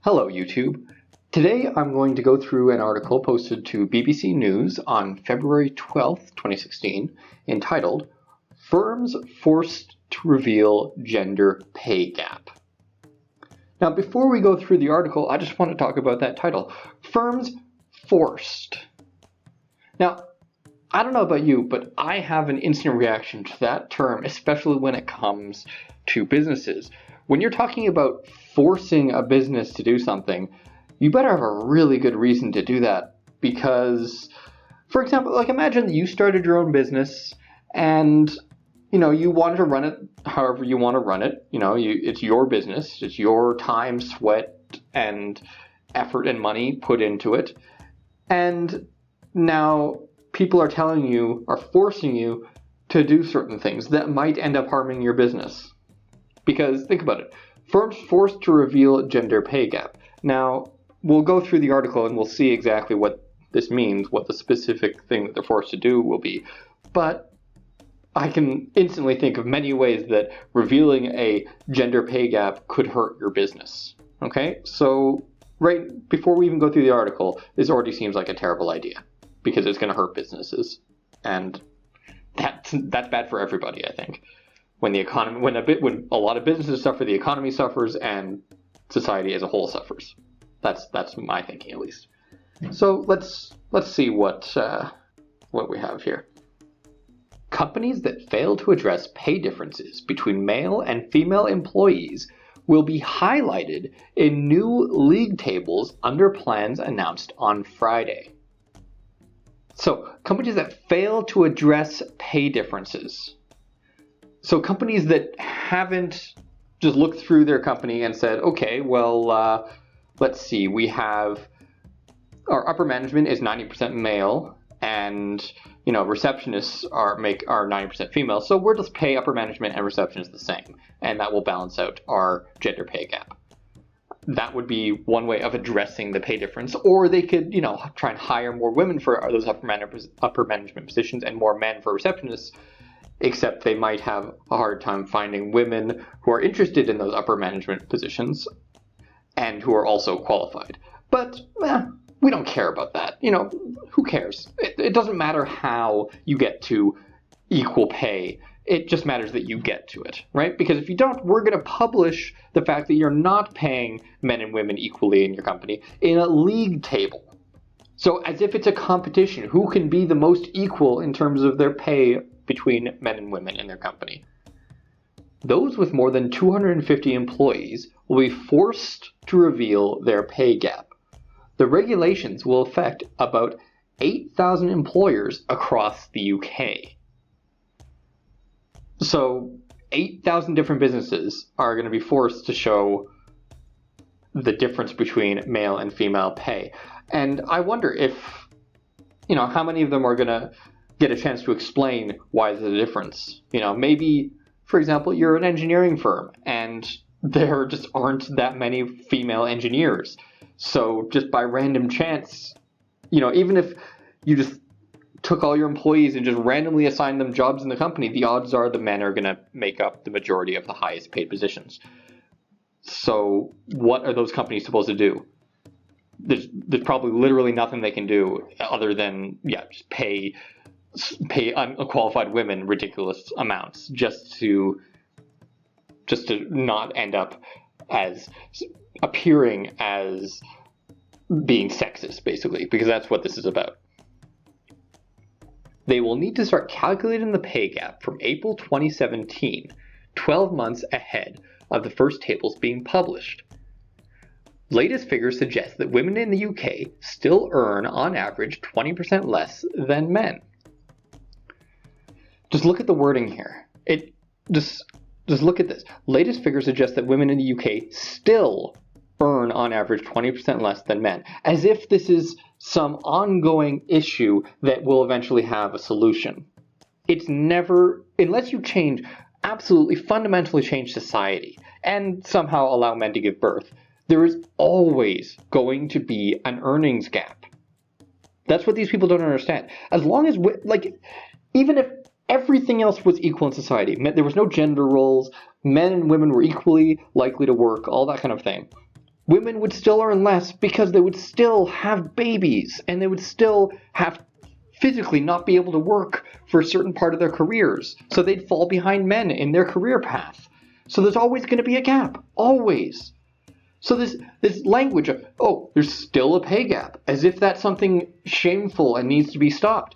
Hello YouTube. Today I'm going to go through an article posted to BBC News on February 12th, 2016, entitled Firms Forced to Reveal Gender Pay Gap. Now before we go through the article, I just want to talk about that title, Firms Forced. Now, I don't know about you, but I have an instant reaction to that term, especially when it comes to businesses. When you're talking about forcing a business to do something, you better have a really good reason to do that. Because, for example, like imagine that you started your own business and, you wanted to run it however you want to run it. It's your business. It's your time, sweat, and effort and money put into it. And now people are forcing you to do certain things that might end up harming your business. Because think about it, firms forced to reveal gender pay gap. Now, we'll go through the article and we'll see exactly what this means, what the specific thing that they're forced to do will be. But I can instantly think of many ways that revealing a gender pay gap could hurt your business. Okay, so right before we even go through the article, this already seems like a terrible idea because it's going to hurt businesses, and that's bad for everybody. I think when a lot of businesses suffer, the economy suffers, and society as a whole suffers. That's my thinking, at least. So let's see what we have here. Companies that fail to address pay differences between male and female employees will be highlighted in new league tables under plans announced on Friday. So, companies that fail to address pay differences. So, companies that haven't just looked through their company and said, okay, well, let's see, we have our upper management is 90% male, and receptionists are 90% female, so we'll just pay upper management and receptionists the same, and that will balance out our gender pay gap. That would be one way of addressing the pay difference. Or they could, try and hire more women for those upper management positions and more men for receptionists, except they might have a hard time finding women who are interested in those upper management positions and who are also qualified. But we don't care about that. Who cares? It doesn't matter how you get to equal pay. It just matters that you get to it, right? Because if you don't, we're going to publish the fact that you're not paying men and women equally in your company in a league table. So as if it's a competition, who can be the most equal in terms of their pay between men and women in their company. Those with more than 250 employees will be forced to reveal their pay gap. The regulations will affect about 8,000 employers across the UK. So 8,000 different businesses are going to be forced to show the difference between male and female pay. And I wonder if, how many of them are going to get a chance to explain why there's a difference. Maybe, for example, you're an engineering firm and there just aren't that many female engineers. So just by random chance, even if you just took all your employees and just randomly assigned them jobs in the company, the odds are the men are going to make up the majority of the highest paid positions. So what are those companies supposed to do? There's probably literally nothing they can do other than just pay unqualified women ridiculous amounts just to not end up as appearing as being sexist, basically, because that's what this is about. They will need to start calculating the pay gap from April 2017, 12 months ahead of the first tables being published. Latest figures suggest that women in the UK still earn, on average, 20% less than men. Just look at the wording here. Just look at this. Latest figures suggest that women in the UK still earn, on average, 20% less than men, as if this is some ongoing issue that will eventually have a solution. It's never, unless you absolutely fundamentally change society and somehow allow men to give birth, there is always going to be an earnings gap. That's what these people don't understand. As long as, even if everything else was equal in society, there was no gender roles, men and women were equally likely to work, all that kind of thing. women would still earn less because they would still have babies and they would still have physically not be able to work for a certain part of their careers. So they'd fall behind men in their career path. So there's always going to be a gap. Always. So this language of, oh, there's still a pay gap, as if that's something shameful and needs to be stopped.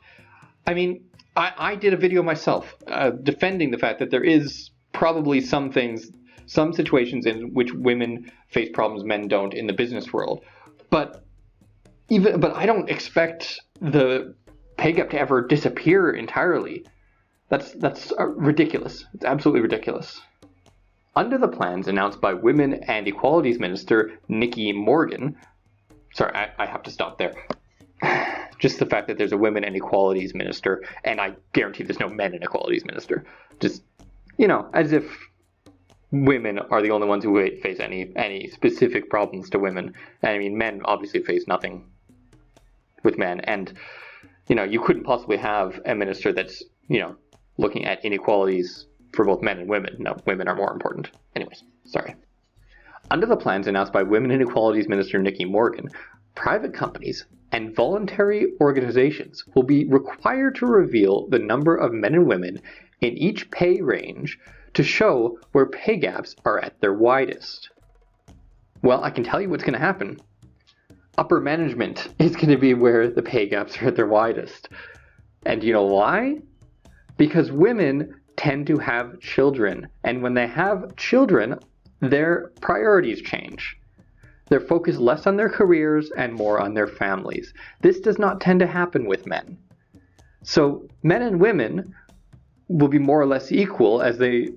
I mean, I did a video myself defending the fact that there is probably some situations in which women face problems men don't in the business world. But I don't expect the pay gap to ever disappear entirely. That's ridiculous. It's absolutely ridiculous. Under the plans announced by Women and Equalities Minister Nikki Morgan, sorry, I have to stop there. Just the fact that there's a Women and Equalities Minister, and I guarantee there's no Men and Equalities Minister. Just, as if women are the only ones who face any specific problems to women. I mean, men obviously face nothing with men, and you couldn't possibly have a minister that's looking at inequalities for both men and women. No, women are more important. Anyways, sorry. Under the plans announced by Women and Equalities Minister Nikki Morgan, private companies and voluntary organizations will be required to reveal the number of men and women in each pay range to show where pay gaps are at their widest. Well, I can tell you what's going to happen. Upper management is going to be where the pay gaps are at their widest. And you know why? Because women tend to have children, and when they have children, their priorities change. They're focused less on their careers and more on their families. This does not tend to happen with men. So men and women will be more or less equal as they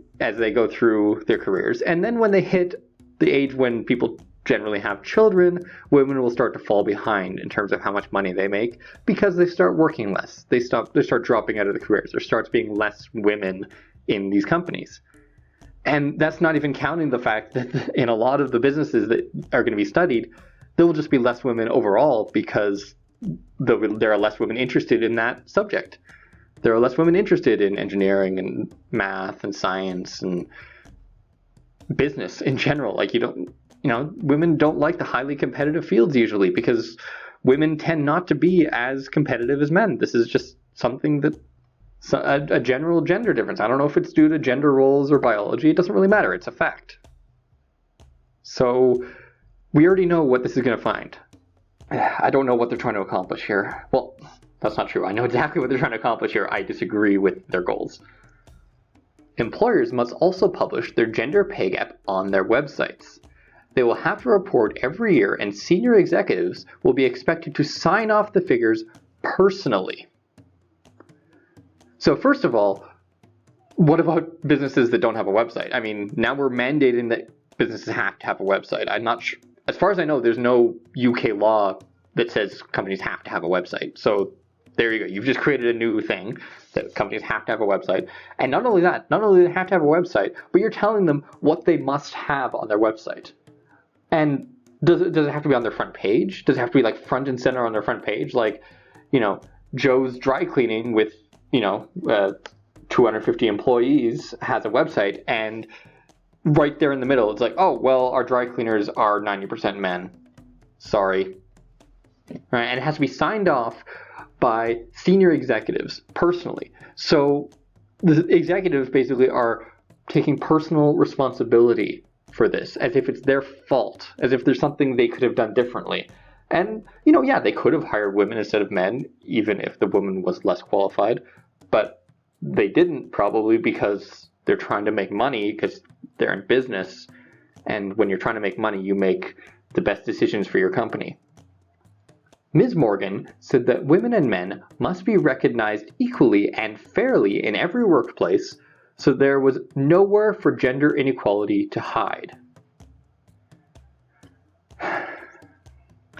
go through their careers, and then when they hit the age when people generally have children, women will start to fall behind in terms of how much money they make because they start working less. They start dropping out of the careers. There starts being less women in these companies. And that's not even counting the fact that in a lot of the businesses that are going to be studied, there will just be less women overall because there are less women interested in that subject. There are less women interested in engineering and math and science and business in general. Like women don't like the highly competitive fields usually because women tend not to be as competitive as men. This is just something that a general gender difference. I don't know if it's due to gender roles or biology. It doesn't really matter. It's a fact. So we already know what this is going to find. I don't know what they're trying to accomplish here. Well, that's not true. I know exactly what they're trying to accomplish here. I disagree with their goals. Employers must also publish their gender pay gap on their websites. They will have to report every year, and senior executives will be expected to sign off the figures personally. So first of all, what about businesses that don't have a website? I mean, now we're mandating that businesses have to have a website. I'm not sure. As far as I know, there's no UK law that says companies have to have a website. So there you go. You've just created a new thing that companies have to have a website. And not only that, not only do they have to have a website, but you're telling them what they must have on their website. And does it have to be on their front page? Does it have to be like front and center on their front page? Like, Joe's Dry Cleaning with 250 employees has a website, and right there in the middle, it's like, oh, well, our dry cleaners are 90% men. Sorry. Right? And it has to be signed off by senior executives personally. So the executives basically are taking personal responsibility for this, as if it's their fault, as if there's something they could have done differently. And, they could have hired women instead of men, even if the woman was less qualified. But they didn't, probably because they're trying to make money, because they're in business. And when you're trying to make money, you make the best decisions for your company. Ms. Morgan said that women and men must be recognized equally and fairly in every workplace, so there was nowhere for gender inequality to hide.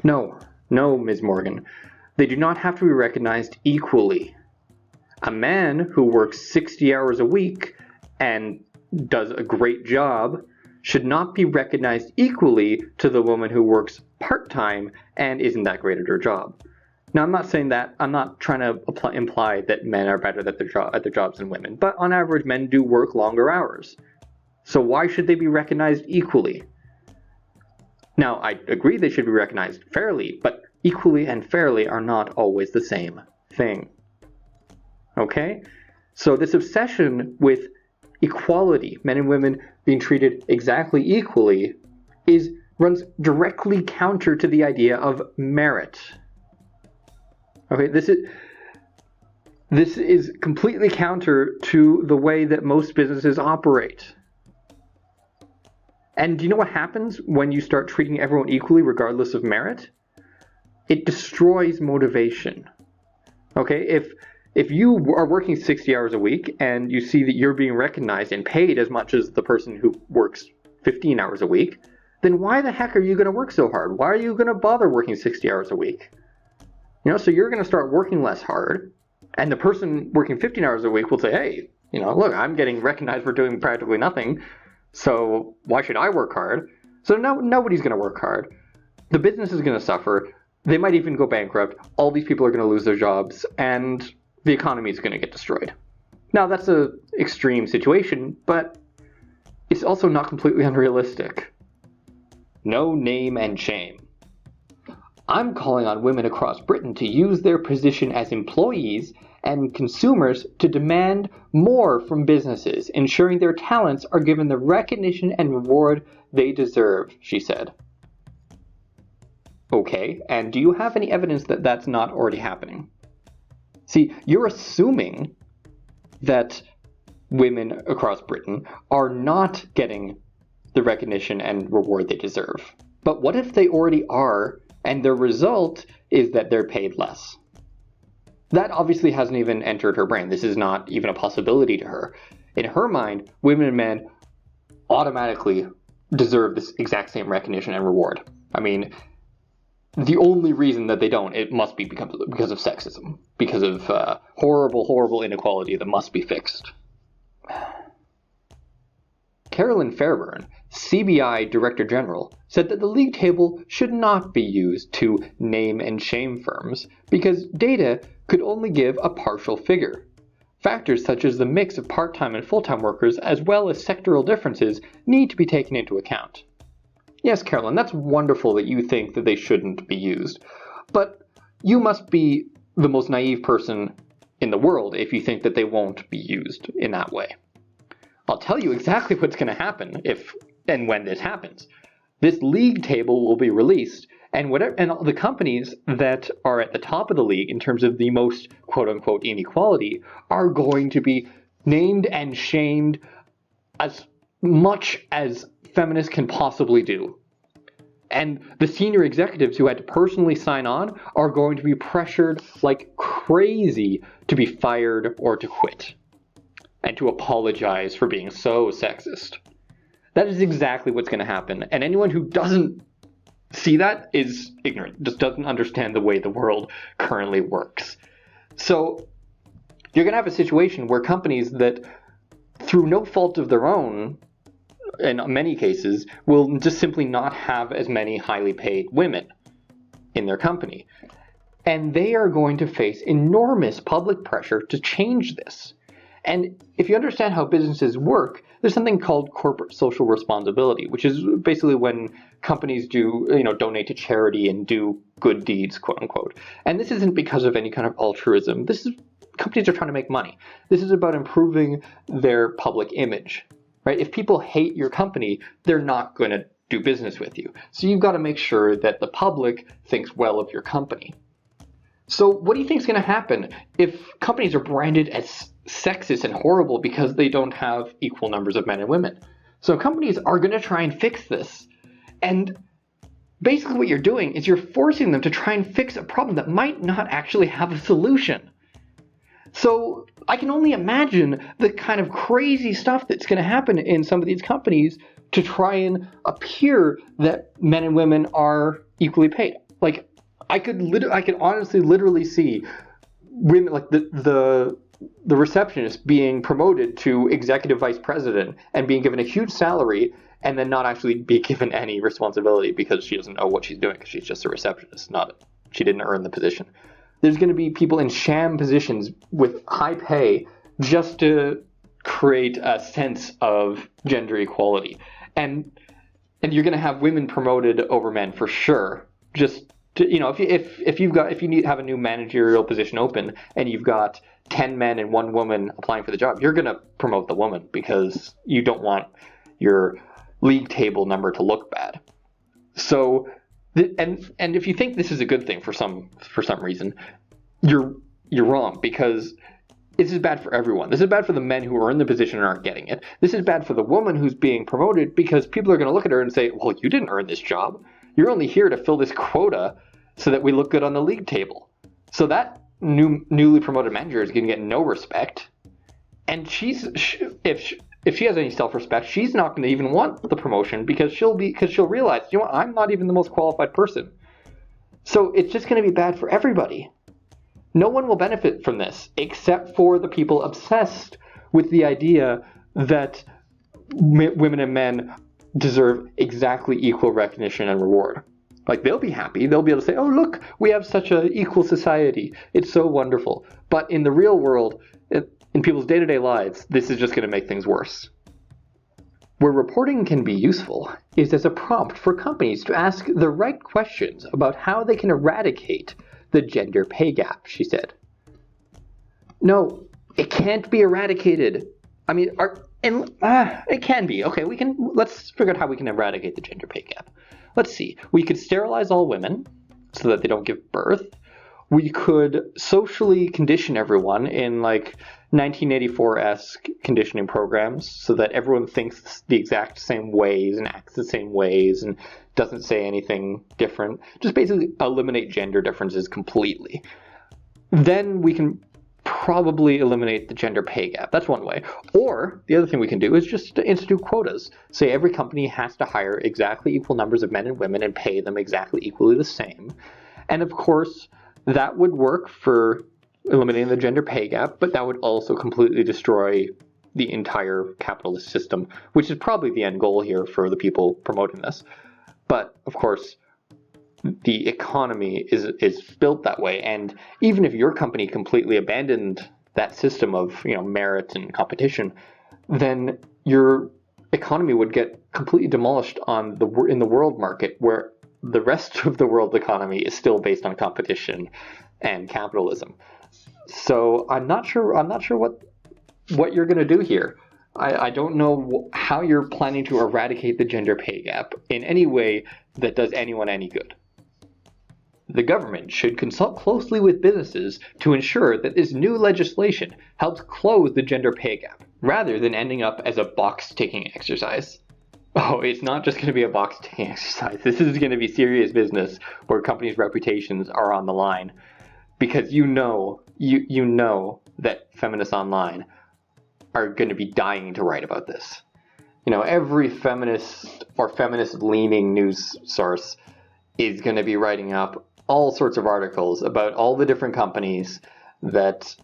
No, Ms. Morgan. They do not have to be recognized equally. A man who works 60 hours a week and does a great job should not be recognized equally to the woman who works part-time and isn't that great at her job. Now, I'm not saying that. I'm not trying to imply that men are better at their jobs than women. But on average, men do work longer hours. So why should they be recognized equally? Now, I agree they should be recognized fairly, but equally and fairly are not always the same thing. Okay? So this obsession with equality, men and women being treated exactly equally, runs directly counter to the idea of merit. Okay, this is completely counter to the way that most businesses operate. And do you know what happens when you start treating everyone equally regardless of merit? It destroys motivation. Okay, if you are working 60 hours a week and you see that you're being recognized and paid as much as the person who works 15 hours a week, then why the heck are you going to work so hard? Why are you going to bother working 60 hours a week? So you're going to start working less hard, and the person working 15 hours a week will say, hey, look, I'm getting recognized for doing practically nothing, so why should I work hard? So nobody's going to work hard. The business is going to suffer. They might even go bankrupt. All these people are going to lose their jobs, and the economy is going to get destroyed. Now, that's an extreme situation, but it's also not completely unrealistic. No name and shame. I'm calling on women across Britain to use their position as employees and consumers to demand more from businesses, ensuring their talents are given the recognition and reward they deserve, she said. Okay, and do you have any evidence that that's not already happening? See, you're assuming that women across Britain are not getting the recognition and reward they deserve. But what if they already are, and the result is that they're paid less? That obviously hasn't even entered her brain. This is not even a possibility to her. In her mind, women and men automatically deserve this exact same recognition and reward. I mean, the only reason that they don't, it must be because of sexism, because of horrible, horrible inequality that must be fixed. Carolyn Fairburn, CBI Director General, said that the league table should not be used to name and shame firms because data could only give a partial figure. Factors such as the mix of part-time and full-time workers as well as sectoral differences need to be taken into account. Yes, Carolyn, that's wonderful that you think that they shouldn't be used, but you must be the most naive person in the world if you think that they won't be used in that way. I'll tell you exactly what's going to happen if and when this happens. This league table will be released, and the companies that are at the top of the league in terms of the most quote-unquote inequality are going to be named and shamed as much as feminists can possibly do. And the senior executives who had to personally sign on are going to be pressured like crazy to be fired or to quit and to apologize for being so sexist. That is exactly what's going to happen. And anyone who doesn't see that is ignorant, just doesn't understand the way the world currently works. So you're going to have a situation where companies that, through no fault of their own, in many cases, will just simply not have as many highly paid women in their company. And they are going to face enormous public pressure to change this. And if you understand how businesses work, there's something called corporate social responsibility, which is basically when companies do, donate to charity and do good deeds, quote unquote. And this isn't because of any kind of altruism. Companies are trying to make money. This is about improving their public image, right? If people hate your company, they're not going to do business with you. So you've got to make sure that the public thinks well of your company. So what do you think is going to happen if companies are branded as sexist and horrible because they don't have equal numbers of men and women? So companies are going to try and fix this. And basically what you're doing is you're forcing them to try and fix a problem that might not actually have a solution. So I can only imagine the kind of crazy stuff that's going to happen in some of these companies to try and appear that men and women are equally paid. Like, I could honestly literally see women, like the receptionist being promoted to executive vice president and being given a huge salary and then not actually be given any responsibility because she doesn't know what she's doing because she's just a receptionist. She didn't earn the position. There's going to be people in sham positions with high pay just to create a sense of gender equality. And and you're going to have women promoted over men for sure. Just to, if you have a new managerial position open and you've got 10 men and 1 woman applying for the job, you're going to promote the woman because you don't want your league table number to look bad. So, and if you think this is a good thing for some reason, you're wrong, because this is bad for everyone. This is bad for the men who are in the position and aren't getting it. This is bad for the woman who's being promoted, because people are going to look at her and say, well, you didn't earn this job. You're only here to fill this quota so that we look good on the league table. So that newly promoted manager is going to get no respect. And if she has any self-respect, she's not going to even want the promotion, because she'll realize, I'm not even the most qualified person. So it's just going to be bad for everybody. No one will benefit from this except for the people obsessed with the idea that women and men deserve exactly equal recognition and reward. Like, they'll be happy. They'll be able to say, oh, look, we have such an equal society. It's so wonderful. But in the real world, in people's day-to-day lives, this is just going to make things worse. Where reporting can be useful is as a prompt for companies to ask the right questions about how they can eradicate the gender pay gap, she said. No, it can't be eradicated. I mean, it can be. Okay, let's figure out how we can eradicate the gender pay gap. Let's see. We could sterilize all women so that they don't give birth. We could socially condition everyone in 1984-esque conditioning programs so that everyone thinks the exact same ways and acts the same ways and doesn't say anything different. Just basically eliminate gender differences completely. Then we can probably eliminate the gender pay gap. That's one way. Or the other thing we can do is just to institute quotas. Say every company has to hire exactly equal numbers of men and women and pay them exactly equally the same. And of course, that would work for eliminating the gender pay gap, but that would also completely destroy the entire capitalist system, which is probably the end goal here for the people promoting this. But of course, the economy is built that way, and even if your company completely abandoned that system of merit and competition, then your economy would get completely demolished in the world market, where the rest of the world economy is still based on competition and capitalism. So I'm not sure what you're going to do here. I don't know how you're planning to eradicate the gender pay gap in any way that does anyone any good. The government should consult closely with businesses to ensure that this new legislation helps close the gender pay gap, rather than ending up as a box-ticking exercise. Oh, it's not just going to be a box-ticking exercise. This is going to be serious business where companies' reputations are on the line. Because you know that feminists online are going to be dying to write about this. Every feminist or feminist-leaning news source is going to be writing up all sorts of articles about all the different companies that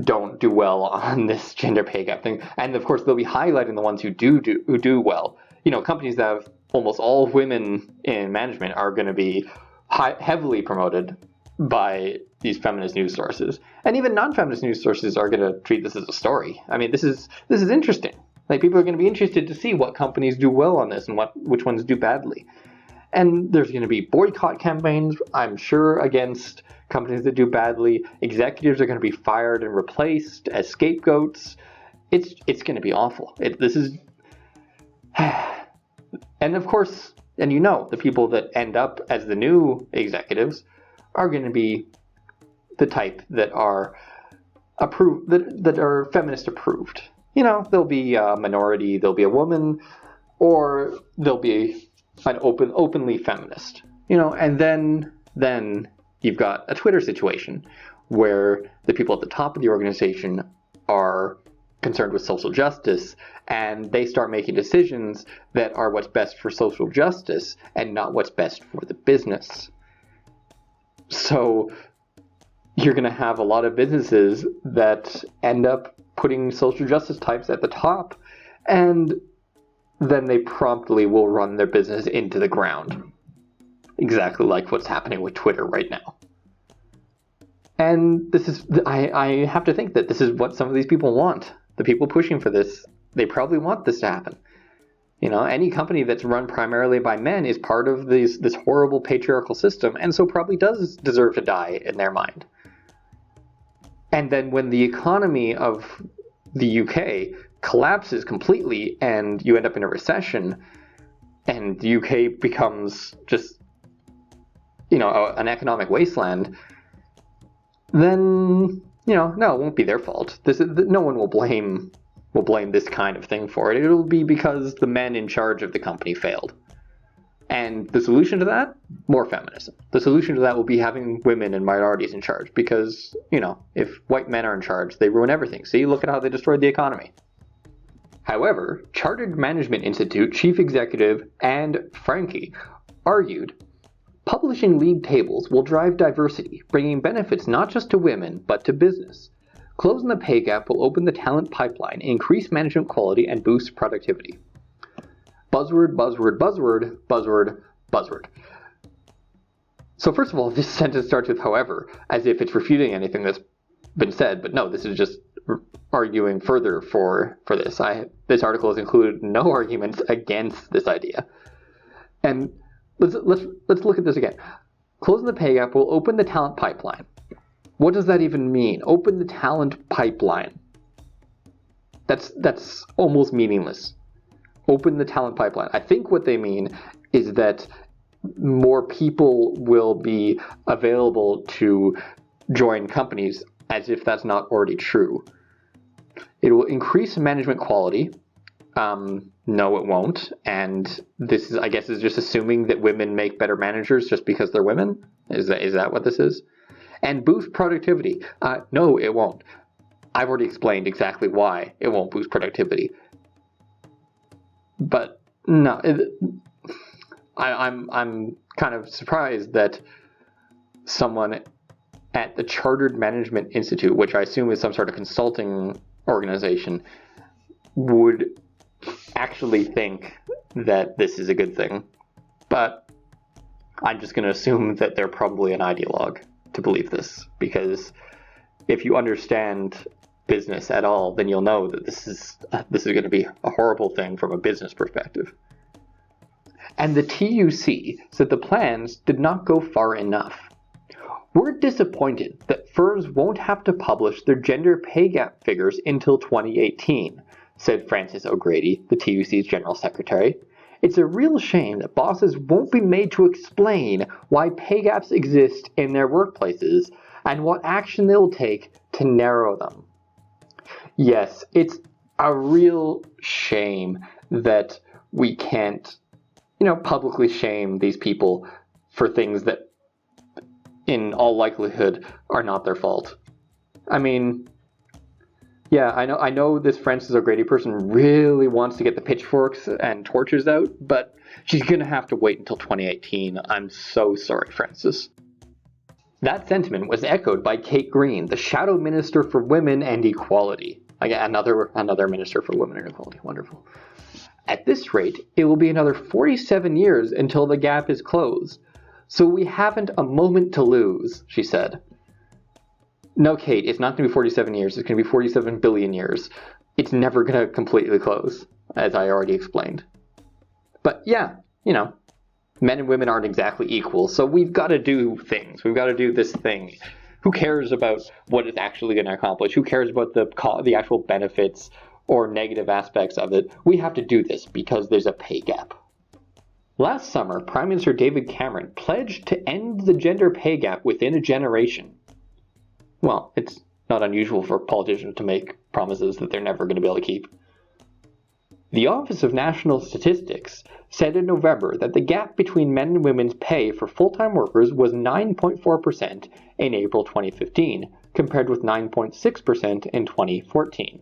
don't do well on this gender pay gap thing. And of course, they'll be highlighting the ones who do well. Companies that have almost all women in management are going to be heavily promoted by these feminist news sources. And even non-feminist news sources are going to treat this as a story. I mean, this is interesting. People are going to be interested to see what companies do well on this and which ones do badly. And there's going to be boycott campaigns, I'm sure, against companies that do badly. Executives are going to be fired and replaced as scapegoats. It's going to be awful. And of course, the people that end up as the new executives are going to be the type that are approved, that are feminist approved. There'll be a minority, there'll be a woman, or there'll be an openly feminist. And then you've got a Twitter situation where the people at the top of the organization are concerned with social justice, and they start making decisions that are what's best for social justice and not what's best for the business. So you're going to have a lot of businesses that end up putting social justice types at the top, and then they promptly will run their business into the ground. Exactly like what's happening with Twitter right now. And I have to think that this is what some of these people want. The people pushing for this, they probably want this to happen. Any company that's run primarily by men is part of this horrible patriarchal system, and so probably does deserve to die in their mind. And then when the economy of the UK collapses completely and you end up in a recession and the UK becomes just, an economic wasteland, then, no, it won't be their fault. No one will blame this kind of thing for it. It'll be because the men in charge of the company failed. And the solution to that? More feminism. The solution to that will be having women and minorities in charge because, if white men are in charge, they ruin everything. See, look at how they destroyed the economy. However, Chartered Management Institute chief executive Anne Franke argued, publishing league tables will drive diversity, bringing benefits not just to women, but to business. Closing the pay gap will open the talent pipeline, increase management quality, and boost productivity. Buzzword, buzzword, buzzword, buzzword, buzzword. So first of all, this sentence starts with however, as if it's refuting anything that's been said, but no, this is just arguing further for this. This article has included no arguments against this idea. And let's look at this again. Closing the pay gap will open the talent pipeline. What does that even mean? Open the talent pipeline. That's almost meaningless. Open the talent pipeline. I think what they mean is that more people will be available to join companies, as if that's not already true. It will increase management quality. No, it won't. And this is, I guess, is just assuming that women make better managers just because they're women. Is that what this is? And boost productivity. No, it won't. I've already explained exactly why it won't boost productivity. But no, I'm kind of surprised that someone at the Chartered Management Institute, which I assume is some sort of consulting organization, would actually think that this is a good thing. But I'm just going to assume that they're probably an ideologue to believe this, because if you understand business at all, then you'll know that this is going to be a horrible thing from a business perspective. And the TUC said the plans did not go far enough. We're disappointed that firms won't have to publish their gender pay gap figures until 2018, said Frances O'Grady, the TUC's general secretary. It's a real shame that bosses won't be made to explain why pay gaps exist in their workplaces and what action they'll take to narrow them. Yes, it's a real shame that we can't, publicly shame these people for things that in all likelihood are not their fault. I mean, yeah, I know this Frances O'Grady person really wants to get the pitchforks and torches out, but she's going to have to wait until 2018. I'm so sorry, Frances. That sentiment was echoed by Kate Green, the Shadow Minister for Women and Equality. Again, another Minister for Women and Equality. Wonderful. At this rate, it will be another 47 years until the gap is closed. So we haven't a moment to lose, she said. No, Kate, it's not going to be 47 years. It's going to be 47 billion years. It's never going to completely close, as I already explained. But yeah, men and women aren't exactly equal, so we've got to do things. We've got to do this thing. Who cares about what it's actually going to accomplish? Who cares about the actual benefits or negative aspects of it? We have to do this because there's a pay gap. Last summer, Prime Minister David Cameron pledged to end the gender pay gap within a generation. Well, it's not unusual for politicians to make promises that they're never going to be able to keep. The Office of National Statistics said in November that the gap between men and women's pay for full-time workers was 9.4% in April 2015, compared with 9.6% in 2014.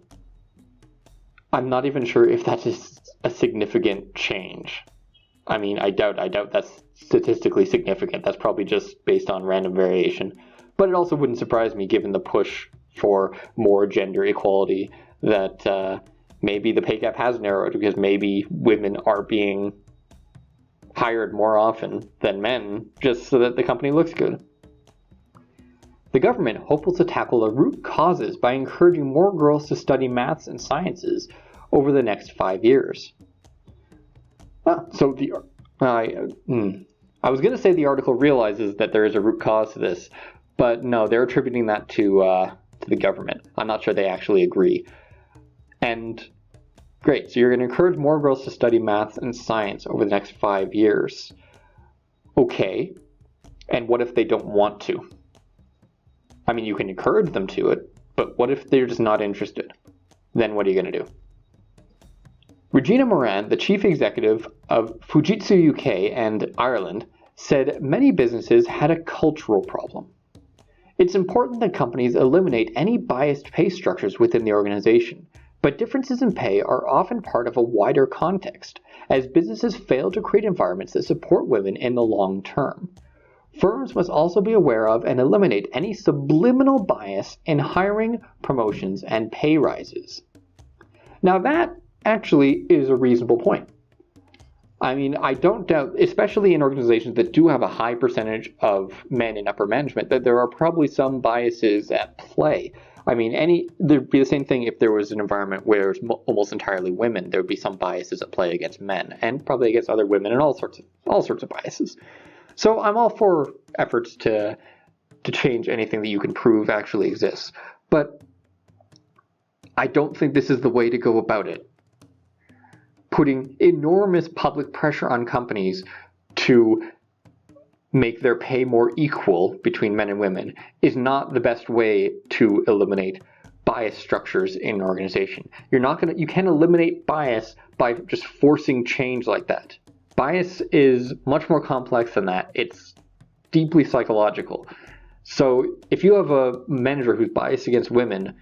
I'm not even sure if that is a significant change. I mean, I doubt that's statistically significant. That's probably just based on random variation. But it also wouldn't surprise me, given the push for more gender equality, that maybe the pay gap has narrowed because maybe women are being hired more often than men just so that the company looks good. The government hopes to tackle the root causes by encouraging more girls to study maths and sciences over the next 5 years. So I was going to say the article realizes that there is a root cause to this, but no, they're attributing that to the government. I'm not sure they actually agree. And great, so you're going to encourage more girls to study maths and science over the next 5 years. Okay, and what if they don't want to? I mean, you can encourage them to it, but what if they're just not interested? Then what are you going to do? Regina Moran, the chief executive of Fujitsu UK and Ireland, said many businesses had a cultural problem. It's important that companies eliminate any biased pay structures within the organization, but differences in pay are often part of a wider context, as businesses fail to create environments that support women in the long term. Firms must also be aware of and eliminate any subliminal bias in hiring, promotions, and pay rises. Now that actually is a reasonable point. I mean, I don't doubt, especially in organizations that do have a high percentage of men in upper management, that there are probably some biases at play. I mean, there'd be the same thing if there was an environment where it's almost entirely women. There would be some biases at play against men, and probably against other women, and all sorts of biases. So I'm all for efforts to change anything that you can prove actually exists, but I don't think this is the way to go about it. Putting enormous public pressure on companies to make their pay more equal between men and women is not the best way to eliminate bias structures in an organization. You can't eliminate bias by just forcing change like that. Bias is much more complex than that. It's deeply psychological. So if you have a manager who's biased against women,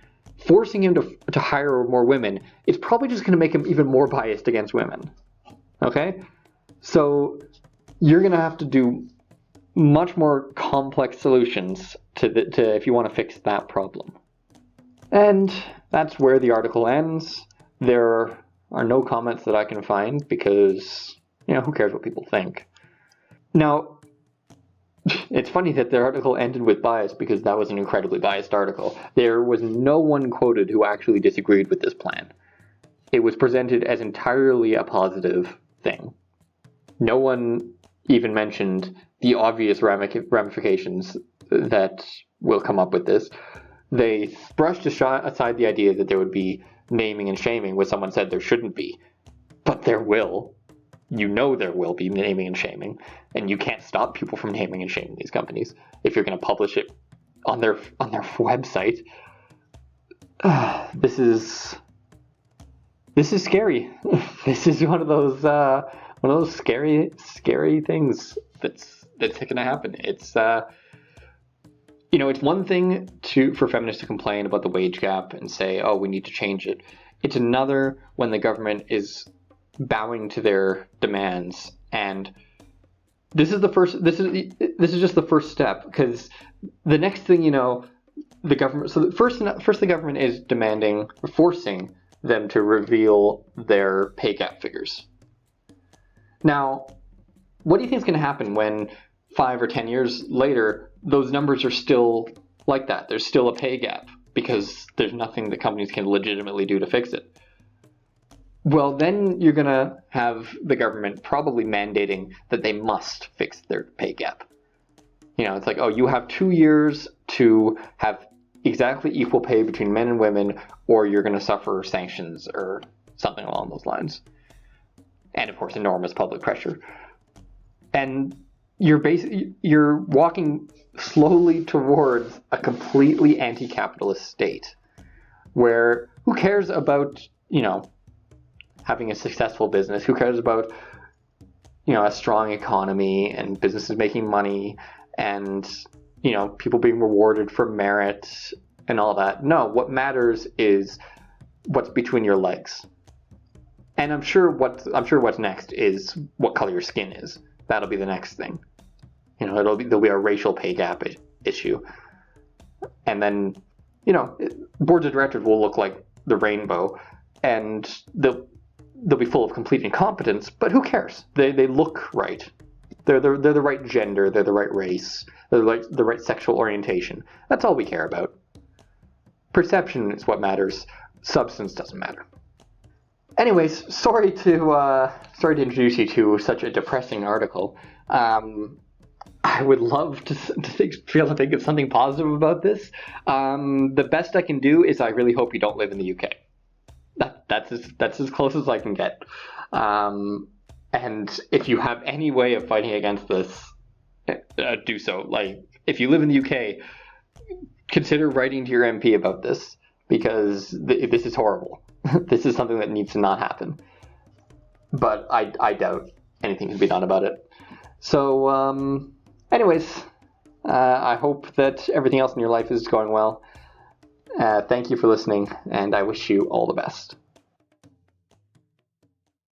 forcing him to hire more women, it's probably just going to make him even more biased against women. Okay? So you're going to have to do much more complex solutions to if you want to fix that problem. And that's where the article ends. There are no comments that I can find because, who cares what people think? Now, it's funny that their article ended with bias because that was an incredibly biased article. There was no one quoted who actually disagreed with this plan. It was presented as entirely a positive thing. No one even mentioned the obvious ramifications that will come up with this. They brushed aside the idea that there would be naming and shaming, where someone said there shouldn't be. But there will. There will be naming and shaming, and you can't stop people from naming and shaming these companies if you're going to publish it on their website. This is scary. This is one of those scary things that's going to happen. It's it's one thing for feminists to complain about the wage gap and say, oh, we need to change it. It's another when the government is bowing to their demands, and this is just the first step, because the next thing the government, so first the government is forcing them to reveal their pay gap figures. Now, what do you think is going to happen when 5 or 10 years later those numbers are still like that? There's still a pay gap because there's nothing that companies can legitimately do to fix it. Well, then you're going to have the government probably mandating that they must fix their pay gap. It's like, oh, you have 2 years to have exactly equal pay between men and women, or you're going to suffer sanctions or something along those lines. And, of course, enormous public pressure. And you're walking slowly towards a completely anti-capitalist state where who cares about, having a successful business? Who cares about, a strong economy and businesses making money and, people being rewarded for merit and all that? No, what matters is what's between your legs. And I'm sure what's next is what color your skin is. That'll be the next thing. There'll be a racial pay gap issue. And then, boards of directors will look like the rainbow, and they'll be full of complete incompetence, but who cares? They look right. They're the right gender, they're the right race, they're the right sexual orientation. That's all we care about. Perception is what matters. Substance doesn't matter. Anyways, sorry to introduce you to such a depressing article. I would love to think of something positive about this. The best I can do is I really hope you don't live in the UK. That's as close as I can get. And if you have any way of fighting against this, do so. Like, if you live in the UK, consider writing to your MP about this, because this is horrible. This is something that needs to not happen. But I doubt anything can be done about it. So, anyways, I hope that everything else in your life is going well. Thank you for listening, and I wish you all the best.